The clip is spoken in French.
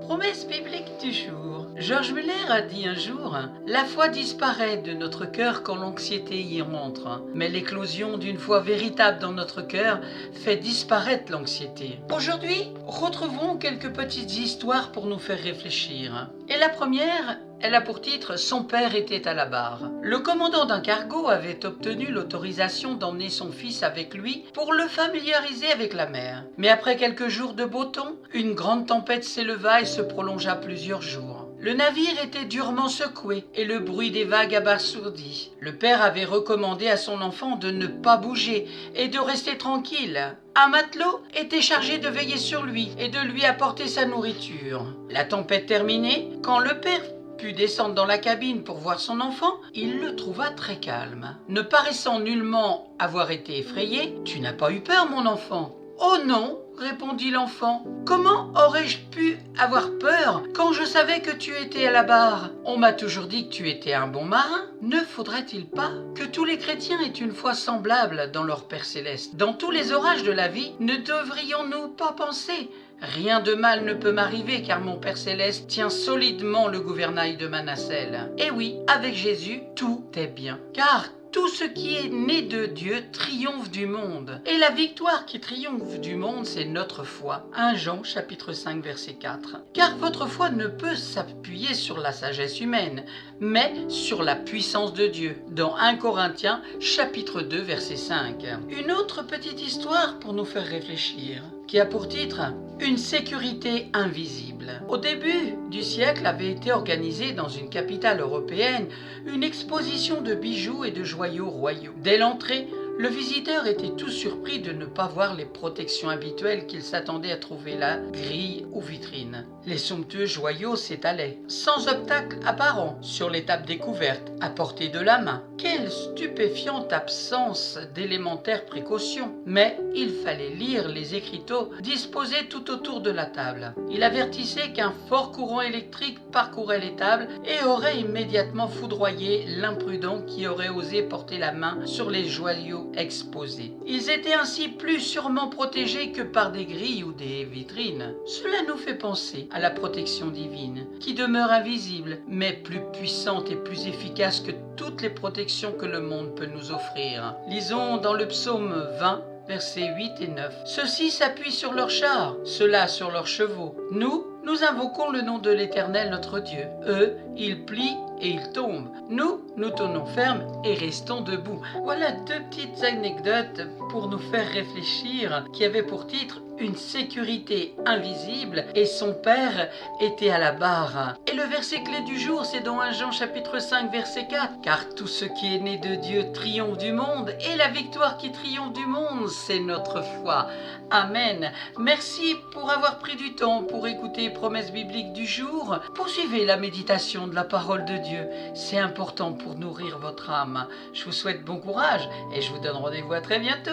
Promesse biblique du jour. George Muller a dit un jour « La foi disparaît de notre cœur quand l'anxiété y rentre, mais l'éclosion d'une foi véritable dans notre cœur fait disparaître l'anxiété. » Aujourd'hui, retrouvons quelques petites histoires pour nous faire réfléchir. Et la première, elle a pour titre « Son père était à la barre ». Le commandant d'un cargo avait obtenu l'autorisation d'emmener son fils avec lui pour le familiariser avec la mer. Mais après quelques jours de beau temps, une grande tempête s'éleva et se prolongea plusieurs jours. Le navire était durement secoué et le bruit des vagues abasourdit. Le père avait recommandé à son enfant de ne pas bouger et de rester tranquille. Un matelot était chargé de veiller sur lui et de lui apporter sa nourriture. La tempête terminée, quand le père put descendre dans la cabine pour voir son enfant, il le trouva très calme. Ne paraissant nullement avoir été effrayé, « Tu n'as pas eu peur, mon enfant ?»« Oh non !» répondit l'enfant. « Comment aurais-je pu avoir peur quand je savais que tu étais à la barre? On m'a toujours dit que tu étais un bon marin. Ne faudrait-il pas que tous les chrétiens aient une foi semblable dans leur Père Céleste? Dans tous les orages de la vie, ne devrions-nous pas penser: rien de mal ne peut m'arriver car mon Père Céleste tient solidement le gouvernail de ma nacelle. Et oui, avec Jésus, tout est bien. Car tout ce qui est né de Dieu triomphe du monde. Et la victoire qui triomphe du monde, c'est notre foi. 1 Jean chapitre 5 verset 4. Car votre foi ne peut s'appuyer sur la sagesse humaine, mais sur la puissance de Dieu. Dans 1 Corinthiens chapitre 2 verset 5. Une autre petite histoire pour nous faire réfléchir, qui a pour titre « Une sécurité invisible ». Au début du siècle avait été organisée dans une capitale européenne une exposition de bijoux et de joyaux royaux. Dès l'entrée, le visiteur était tout surpris de ne pas voir les protections habituelles qu'il s'attendait à trouver là, grilles ou vitrines. Les somptueux joyaux s'étalaient, sans obstacle apparent, sur les tables découvertes, à portée de la main. Quelle stupéfiante absence d'élémentaires précautions! Mais il fallait lire les écriteaux disposés tout autour de la table. Il avertissait qu'un fort courant électrique parcourait les tables et aurait immédiatement foudroyé l'imprudent qui aurait osé porter la main sur les joyaux exposés. Ils étaient ainsi plus sûrement protégés que par des grilles ou des vitrines. Cela nous fait penser à la protection divine, qui demeure invisible, mais plus puissante et plus efficace que toutes les protections que le monde peut nous offrir. Lisons dans le psaume 20, versets 8 et 9. « Ceux-ci s'appuient sur leurs chars, ceux-là sur leurs chevaux. Nous invoquons le nom de l'Éternel notre Dieu. Eux, ils plient et ils tombent. Nous tenons ferme et restons debout. » Voilà deux petites anecdotes pour nous faire réfléchir, qui avaient pour titre « Une sécurité invisible » et son père était à la barre. Et le verset clé du jour, c'est dans 1 Jean chapitre 5 verset 4. « Car tout ce qui est né de Dieu triomphe du monde, et la victoire qui triomphe du monde, c'est notre foi. » Amen. Merci pour avoir pris du temps pour écouter Promesse biblique du jour. Poursuivez la méditation de la parole de Dieu. C'est important pour nourrir votre âme. Je vous souhaite bon courage et je vous donne rendez-vous à très bientôt.